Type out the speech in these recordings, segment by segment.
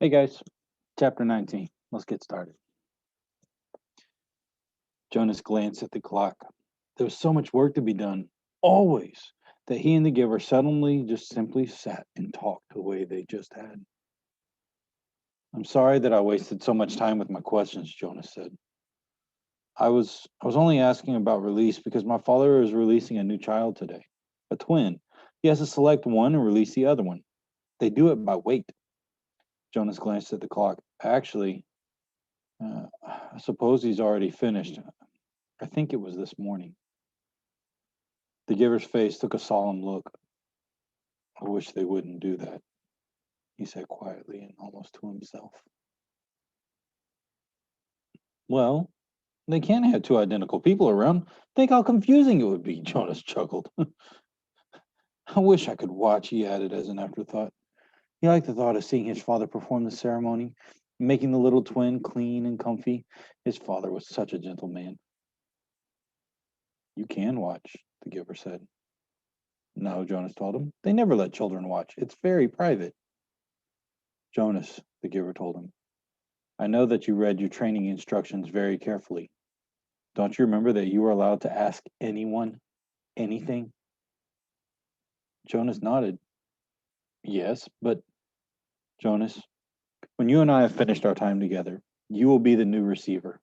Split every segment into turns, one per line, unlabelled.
Hey guys, chapter 19. Let's get started. Jonas glanced at the clock. There was so much work to be done, always, that he and the giver suddenly just simply sat and talked the way they just had. I'm sorry that I wasted so much time with my questions, Jonas said. I was only asking about release because my father is releasing a new child today, a twin. He has to select one and release the other one. They do it by weight. Jonas glanced at the clock. Actually, I suppose he's already finished. I think it was this morning. The giver's face took a solemn look. I wish they wouldn't do that, he said quietly and almost to himself. Well, they can't have two identical people around. Think how confusing it would be, Jonas chuckled. I wish I could watch, he added as an afterthought. He liked the thought of seeing his father perform the ceremony, making the little twin clean and comfy. His father was such a gentle man. You can watch, the giver said. No, Jonas told him. They never let children watch. It's very private. Jonas, the giver told him. I know that you read your training instructions very carefully. Don't you remember that you were allowed to ask anyone anything? Jonas nodded. Yes, but Jonas, when you and I have finished our time together, you will be the new receiver.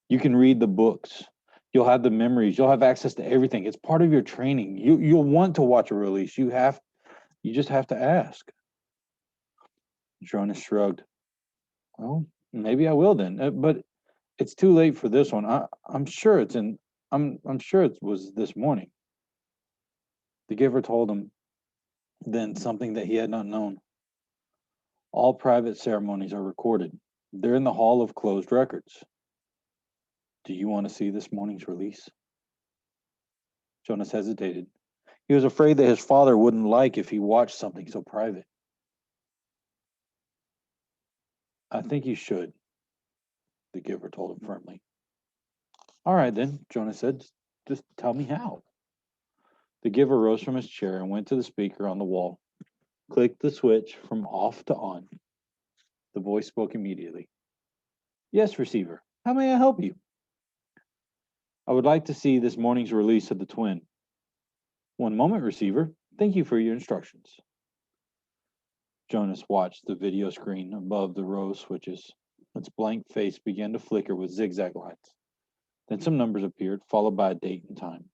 You can read the books. You'll have the memories. You'll have access to everything. It's part of your training. You'll want to watch a release. You just have to ask. Jonas shrugged. Well, maybe I will then. But it's too late for this one. I'm sure it's in. I'm sure it was this morning. The giver told him then something that he had not known. All private ceremonies are recorded. They're in the Hall of Closed Records. Do you want to see this morning's release? Jonas hesitated. He was afraid that his father wouldn't like if he watched something so private. I think you should, the giver told him firmly. All right, then, Jonas said. Just tell me how. The giver rose from his chair and went to the speaker on the wall, clicked the switch from off to on. The voice spoke immediately. Yes, receiver. How may I help you? I would like to see this morning's release of the twin. One moment, receiver. Thank you for your instructions. Jonas watched the video screen above the row of switches. Its blank face began to flicker with zigzag lines. Then some numbers appeared, followed by a date and time.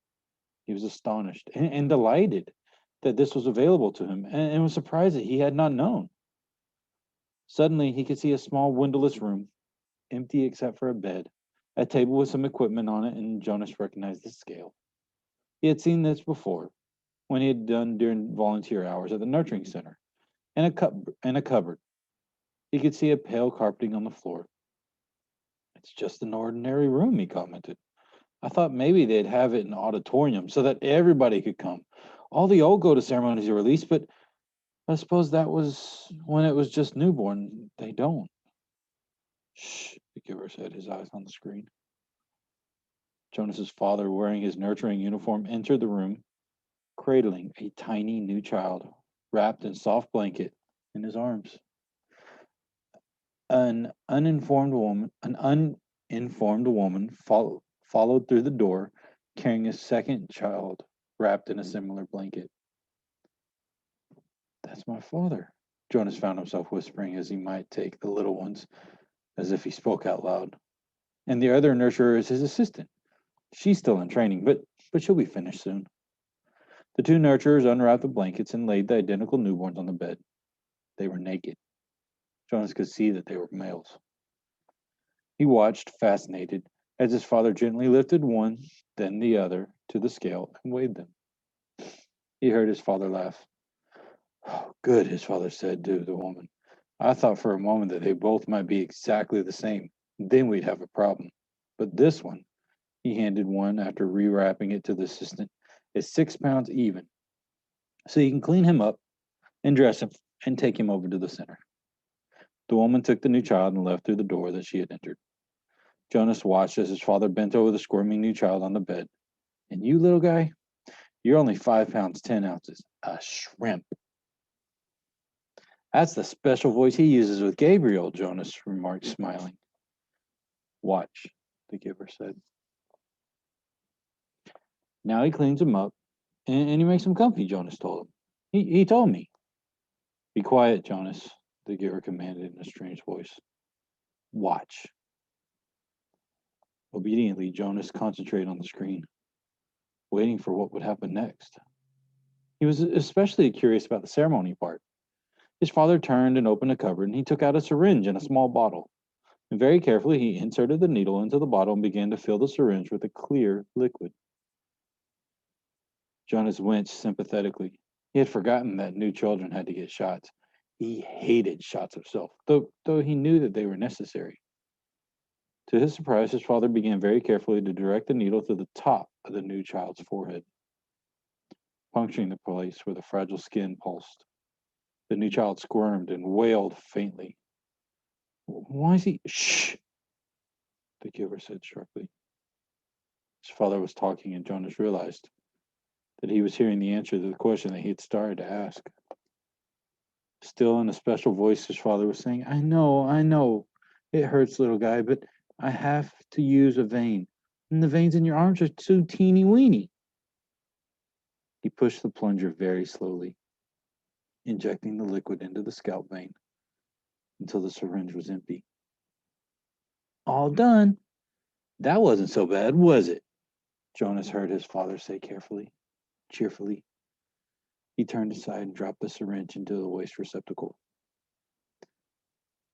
He was astonished and delighted that this was available to him, and was surprised that he had not known. Suddenly, he could see a small windowless room, empty except for a bed, a table with some equipment on it, and Jonas recognized the scale. He had seen this before, when he had done during volunteer hours at the nurturing center, and a cupboard. He could see a pale carpeting on the floor. It's just an ordinary room, he commented. I thought maybe they'd have it in an auditorium so that everybody could come. All the old go to ceremonies are released, but I suppose that was when it was just newborn. They don't. Shh, the giver said, his eyes on the screen. Jonas's father, wearing his nurturing uniform, entered the room, cradling a tiny new child, wrapped in soft blanket in his arms. An uninformed woman followed through the door, carrying a second child wrapped in a similar blanket. That's my father, Jonas found himself whispering as he might take the little ones, as if he spoke out loud. And the other nurturer is his assistant. She's still in training, but she'll be finished soon. The two nurturers unwrapped the blankets and laid the identical newborns on the bed. They were naked. Jonas could see that they were males. He watched, fascinated, as his father gently lifted one, then the other, to the scale and weighed them. He heard his father laugh. Oh, good, his father said to the woman. I thought for a moment that they both might be exactly the same. Then we'd have a problem. But this one, he handed one after rewrapping it to the assistant, is 6 pounds even. So you can clean him up and dress him and take him over to the center. The woman took the new child and left through the door that she had entered. Jonas watched as his father bent over the squirming new child on the bed. And you, little guy, you're only 5 pounds 10 ounces. A shrimp. That's the special voice he uses with Gabriel, Jonas remarked, smiling. Watch, the giver said. Now he cleans him up and he makes him comfy, Jonas told him. He told me. Be quiet, Jonas, the giver commanded in a strange voice. Watch. Obediently, Jonas concentrated on the screen, waiting for what would happen next. He was especially curious about the ceremony part. His father turned and opened a cupboard, and he took out a syringe and a small bottle. And very carefully, he inserted the needle into the bottle and began to fill the syringe with a clear liquid. Jonas winced sympathetically. He had forgotten that new children had to get shots. He hated shots himself, though he knew that they were necessary. To his surprise, his father began very carefully to direct the needle to the top of the new child's forehead, puncturing the place where the fragile skin pulsed. The new child squirmed and wailed faintly. Why is he? Shh, the giver said sharply. His father was talking, and Jonas realized that he was hearing the answer to the question that he had started to ask. Still in a special voice, his father was saying, I know. It hurts, little guy, but I have to use a vein. And the veins in your arms are too teeny weeny. He pushed the plunger very slowly, injecting the liquid into the scalp vein until the syringe was empty. All done. That wasn't so bad, was it? Jonas heard his father say cheerfully. He turned aside and dropped the syringe into the waste receptacle.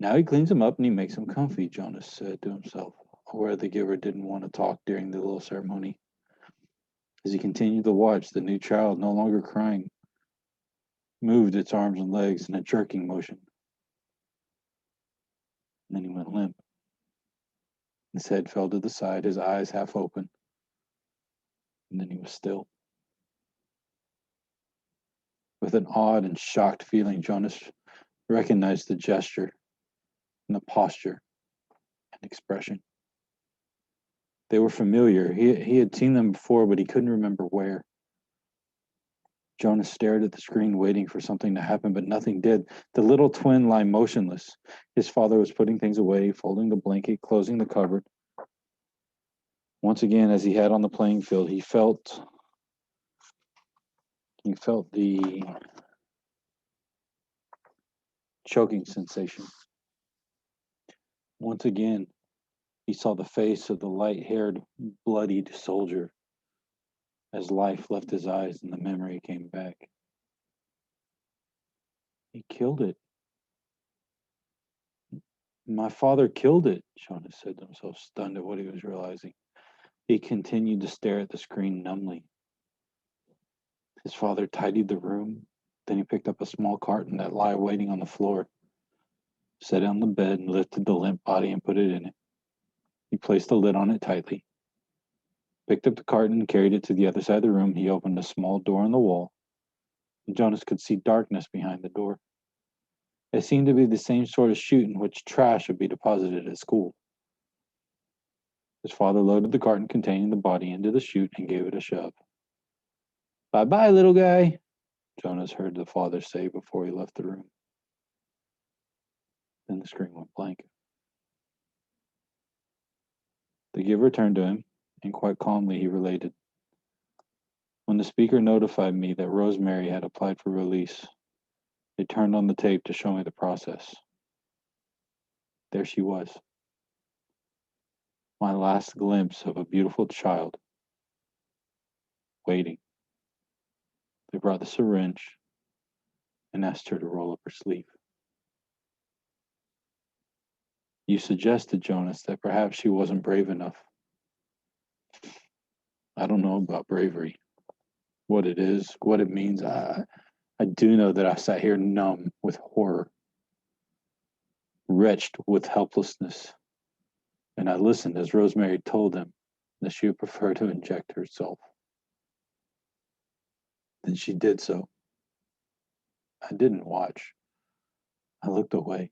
Now he cleans him up and he makes him comfy, Jonas said to himself, aware the giver didn't want to talk during the little ceremony. As he continued to watch, the new child, no longer crying, moved its arms and legs in a jerking motion. And then he went limp. His head fell to the side, his eyes half open, and then he was still. With an awed and shocked feeling, Jonas recognized the gesture and the posture and expression. They were familiar. He had seen them before, but he couldn't remember where. Jonas stared at the screen, waiting for something to happen, but nothing did. The little twin lay motionless. His father was putting things away, folding the blanket, closing the cupboard. Once again, as he had on the playing field, he felt the choking sensation. Once again, he saw the face of the light-haired, bloodied soldier as life left his eyes and the memory came back. He killed it. My father killed it, Jonas said to himself, stunned at what he was realizing. He continued to stare at the screen numbly. His father tidied the room. Then he picked up a small carton that lay waiting on the floor, set it on the bed, and lifted the limp body and put it in it. He placed the lid on it tightly, picked up the carton and carried it to the other side of the room. He opened a small door in the wall, and Jonas could see darkness behind the door. It seemed to be the same sort of chute in which trash would be deposited at school. His father loaded the carton containing the body into the chute and gave it a shove. Bye-bye, little guy, Jonas heard the father say before he left the room. Then the screen went blank. The giver turned to him, and quite calmly he related. When the speaker notified me that Rosemary had applied for release, they turned on the tape to show me the process. There she was. My last glimpse of a beautiful child, waiting. They brought the syringe and asked her to roll up her sleeve. You suggested, Jonas, that perhaps she wasn't brave enough. I don't know about bravery, what it is, what it means. I do know that I sat here numb with horror, wretched with helplessness, and I listened as Rosemary told them that she would prefer to inject herself. Then she did so. I didn't watch. I looked away.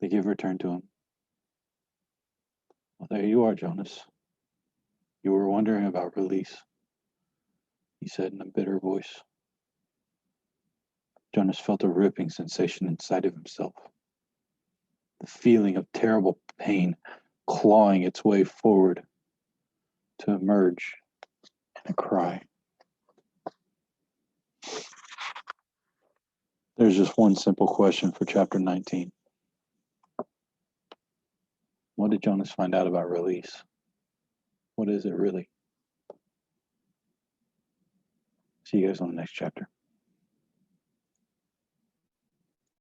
The giver turned to him. Well, there you are, Jonas. You were wondering about release, he said in a bitter voice. Jonas felt a ripping sensation inside of himself. The feeling of terrible pain clawing its way forward to emerge in a cry. There's just one simple question for chapter 19. What did Jonas find out about release? What is it really? See you guys on the next chapter.